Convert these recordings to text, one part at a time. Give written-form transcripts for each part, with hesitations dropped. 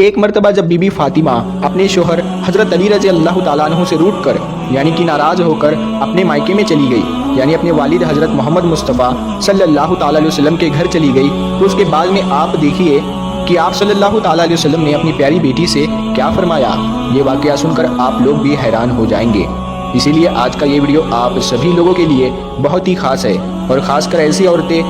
ایک مرتبہ جب بی بی فاطمہ اپنے شوہر حضرت علی رضی اللہ تعالیٰ عنہ سے روٹ کر یعنی کہ ناراض ہو کر اپنے مائکے میں چلی گئی، یعنی اپنے والد حضرت محمد مصطفیٰ صلی اللہ تعالیٰ علیہ وسلم کے گھر چلی گئی، تو اس کے بعد میں آپ دیکھیے کہ آپ صلی اللہ تعالیٰ علیہ وسلم نے اپنی پیاری بیٹی سے کیا فرمایا۔ یہ واقعہ سن کر آپ لوگ بھی حیران ہو جائیں گے، اسی لیے آج کا یہ ویڈیو آپ سبھی لوگوں کے لیے بہت ہی خاص ہے، اور خاص کر ایسی عورتیں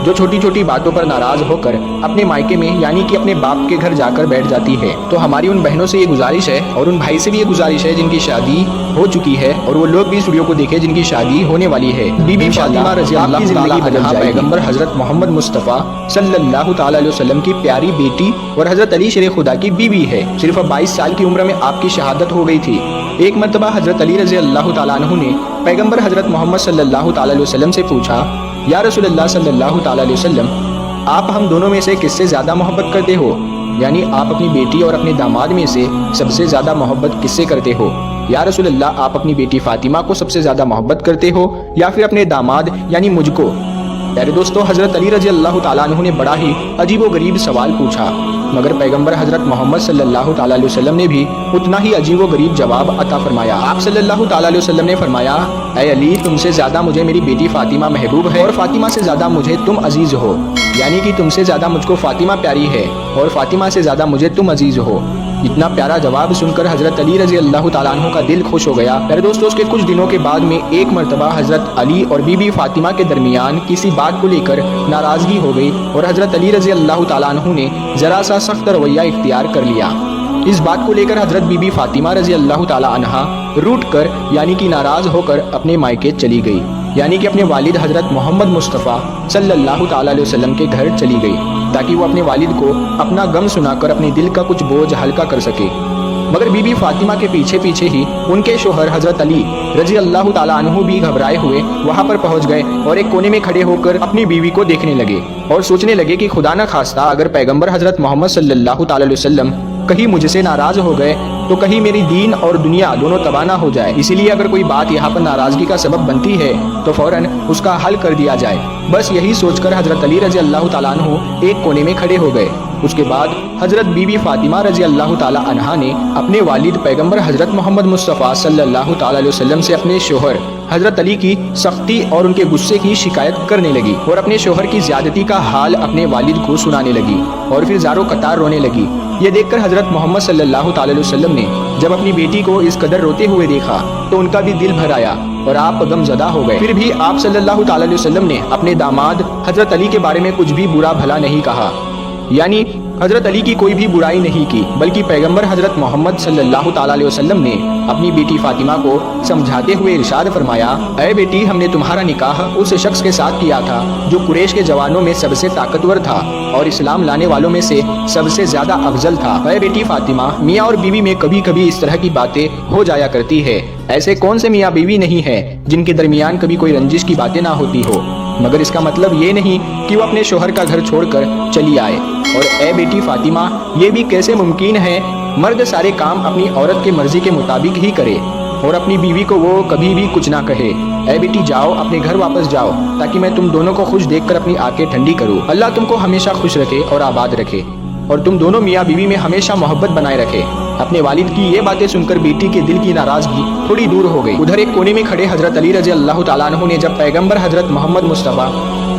جو چھوٹی چھوٹی باتوں پر ناراض ہو کر اپنے مائکے میں یعنی کہ اپنے باپ کے گھر جا کر بیٹھ جاتی ہے۔ تو ہماری ان بہنوں سے یہ گزارش ہے اور ان بھائی سے بھی یہ گزارش ہے جن کی شادی ہو چکی ہے، اور وہ لوگ بھی اس ویڈیو کو دیکھیں جن کی شادی ہونے والی ہے۔ بی بی فاطمہ رضی اللہ تعالیٰ عنہا پیغمبر حضرت محمد مصطفیٰ صلی اللہ تعالیٰ علیہ وسلم کی پیاری بیٹی اور حضرت علی شیر خدا کی بیوی ہے۔ صرف 22 سال کی عمر میں آپ کی شہادت ہو گئی تھی۔ ایک مرتبہ حضرت علی رضی اللہ تعالیٰ عنہ نے پیغمبر حضرت محمد صلی اللہ تعالیٰ علیہ وسلم سے پوچھا، یا رسول اللہ صلی اللہ تعالیٰ علیہ وسلم، آپ ہم دونوں میں سے کس سے زیادہ محبت کرتے ہو؟ یعنی آپ اپنی بیٹی اور اپنے داماد میں سے سب سے زیادہ محبت کس سے کرتے ہو؟ یا رسول اللہ، آپ اپنی بیٹی فاطمہ کو سب سے زیادہ محبت کرتے ہو یا پھر اپنے داماد یعنی مجھ کو؟ پیارے دوستو، حضرت علی رضی اللہ تعالیٰ عنہ نے بڑا ہی عجیب و غریب سوال پوچھا، مگر پیغمبر حضرت محمد صلی اللہ تعالیٰ علیہ وسلم نے بھی اتنا ہی عجیب و غریب جواب عطا فرمایا۔ آپ صلی اللہ تعالیٰ علیہ وسلم نے فرمایا، اے علی، تم سے زیادہ مجھے میری بیٹی فاطمہ محبوب ہے، اور فاطمہ سے زیادہ مجھے تم عزیز ہو، یعنی کہ تم سے زیادہ مجھ کو فاطمہ پیاری ہے اور فاطمہ سے زیادہ مجھے تم عزیز ہو۔ اتنا پیارا جواب سن کر حضرت علی رضی اللہ تعالیٰ عنہ کا دل خوش ہو گیا۔ میرے دوستو، اس کے کچھ دنوں کے بعد میں ایک مرتبہ حضرت علی اور بی بی فاطمہ کے درمیان کسی بات کو لے کر ناراضگی ہو گئی، اور حضرت علی رضی اللہ تعالیٰ عنہ نے ذرا سا سخت رویہ اختیار کر لیا۔ اس بات کو لے کر حضرت بی بی فاطمہ رضی اللہ تعالیٰ عنہا روٹ کر یعنی کہ ناراض ہو کر اپنے مائکے چلی گئی، یعنی کہ اپنے والد حضرت محمد مصطفیٰ صلی اللہ تعالیٰ علیہ وسلم کے گھر چلی گئی، تاکہ وہ اپنے والد کو اپنا غم سنا کر اپنے دل کا کچھ بوجھ ہلکا کر سکے۔ مگر بی بی فاطمہ کے پیچھے پیچھے ہی ان کے شوہر حضرت علی رضی اللہ تعالیٰ عنہ بھی گھبرائے ہوئے وہاں پر پہنچ گئے، اور ایک کونے میں کھڑے ہو کر اپنی بیوی کو دیکھنے لگے اور سوچنے لگے کہ خدا نہ خواستہ اگر پیغمبر حضرت محمد صلی اللہ تعالیٰ علیہ وسلم کہیں مجھ سے ناراض ہو گئے تو کہیں میری دین اور دنیا دونوں تباہ نہ ہو جائے، اسی لیے اگر کوئی بات یہاں پر ناراضگی کا سبب بنتی ہے تو فوراً اس کا حل کر دیا جائے۔ بس یہی سوچ کر حضرت علی رضی اللہ تعالیٰ عنہ ایک کونے میں کھڑے ہو گئے۔ اس کے بعد حضرت بی بی فاطمہ رضی اللہ تعالیٰ عنہا نے اپنے والد پیغمبر حضرت محمد مصطفیٰ صلی اللہ تعالیٰ علیہ وسلم سے اپنے شوہر حضرت علی کی سختی اور ان کے غصے کی شکایت کرنے لگی، اور اپنے شوہر کی زیادتی کا حال اپنے والد کو سنانے لگی، اور پھر زاروں قطار رونے لگی۔ یہ دیکھ کر حضرت محمد صلی اللہ تعالیٰ علیہ وسلم نے جب اپنی بیٹی کو اس قدر روتے ہوئے دیکھا تو ان کا بھی دل بھر آیا اور آپ غم زدہ ہو گئے۔ پھر بھی آپ صلی اللہ تعالیٰ علیہ وسلم نے اپنے داماد حضرت علی کے بارے میں کچھ بھی برا بھلا نہیں کہا، یعنی حضرت علی کی کوئی بھی برائی نہیں کی، بلکہ پیغمبر حضرت محمد صلی اللہ تعالیٰ علیہ وسلم نے اپنی بیٹی فاطمہ کو سمجھاتے ہوئے ارشاد فرمایا، اے بیٹی، ہم نے تمہارا نکاح اس شخص کے ساتھ کیا تھا جو قریش کے جوانوں میں سب سے طاقتور تھا اور اسلام لانے والوں میں سے سب سے زیادہ افضل تھا۔ اے بیٹی فاطمہ، میاں اور بیوی میں کبھی کبھی اس طرح کی باتیں ہو جایا کرتی ہے، ایسے کون سے میاں بیوی نہیں ہیں جن کے درمیان کبھی کوئی رنجش کی باتیں نہ ہوتی ہو، مگر اس کا مطلب یہ نہیں کہ وہ اپنے شوہر کا گھر چھوڑ کر چلی آئے۔ اور اے بیٹی فاطمہ، یہ بھی کیسے ممکن ہے مرد سارے کام اپنی عورت کے مرضی کے مطابق ہی کرے اور اپنی بیوی کو وہ کبھی بھی کچھ نہ کہے؟ اے بیٹی جاؤ، اپنے گھر واپس جاؤ، تاکہ میں تم دونوں کو خوش دیکھ کر اپنی آنکھیں ٹھنڈی کروں۔ اللہ تم کو ہمیشہ خوش رکھے اور آباد رکھے، اور تم دونوں میاں بیوی میں ہمیشہ محبت بنائے رکھے۔ اپنے والد کی یہ باتیں سن کر بیٹی کے دل کی ناراضگی تھوڑی دور ہو گئی۔ ادھر ایک کونے میں کھڑے حضرت علی رضی اللہ تعالیٰ عنہ نے جب پیغمبر حضرت محمد مصطفیٰ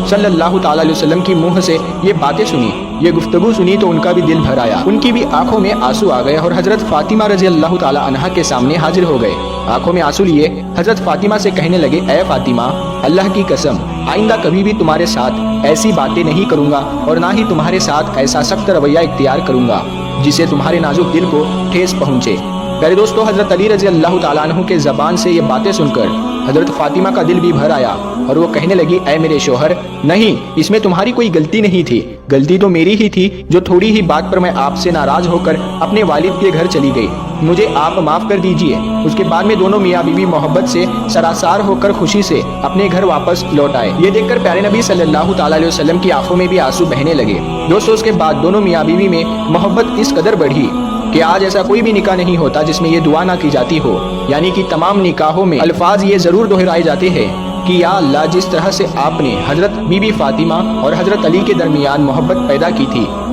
صلی اللہ تعالیٰ علیہ وسلم کی منہ سے یہ باتیں سنی، یہ گفتگو سنی، تو ان کا بھی دل بھر آیا، ان کی بھی آنکھوں میں آنسو آ گئے، اور حضرت فاطمہ رضی اللہ تعالیٰ عنہا کے سامنے حاضر ہو گئے۔ آنکھوں میں آنسو لیے حضرت فاطمہ سے کہنے لگے، اے فاطمہ، اللہ کی قسم آئندہ کبھی بھی تمہارے ساتھ ایسی باتیں نہیں کروں گا، اور نہ ہی تمہارے ساتھ ایسا سخت رویہ اختیار کروں گا جسے تمہارے نازک دل کو ٹھیس پہنچے۔ پیارے دوستو، حضرت علی رضی اللہ تعالیٰ عنہ کے زبان سے یہ باتیں سن کر حضرت فاطمہ کا دل بھی بھر آیا، اور وہ کہنے لگی، اے میرے شوہر، نہیں، اس میں تمہاری کوئی غلطی نہیں تھی، غلطی تو میری ہی تھی جو تھوڑی ہی بات پر میں آپ سے ناراض ہو کر اپنے والد کے گھر چلی گئی، مجھے آپ معاف کر دیجئے۔ اس کے بعد میں دونوں میاں بیوی محبت سے سراسار ہو کر خوشی سے اپنے گھر واپس لوٹ آئے۔ یہ دیکھ کر پیارے نبی صلی اللہ تعالیٰ علیہ وسلم کی آنکھوں میں بھی آنسو بہنے لگے۔ دوستو، اس کے بعد دونوں میاں بیوی میں محبت اس قدر بڑھی کہ آج ایسا کوئی بھی نکاح نہیں ہوتا جس میں یہ دعا نہ کی جاتی ہو، یعنی کہ تمام نکاحوں میں الفاظ یہ ضرور دہرائے جاتے ہیں کہ یا اللہ، جس طرح سے آپ نے حضرت بی بی فاطمہ اور حضرت علی کے درمیان محبت پیدا کی تھی،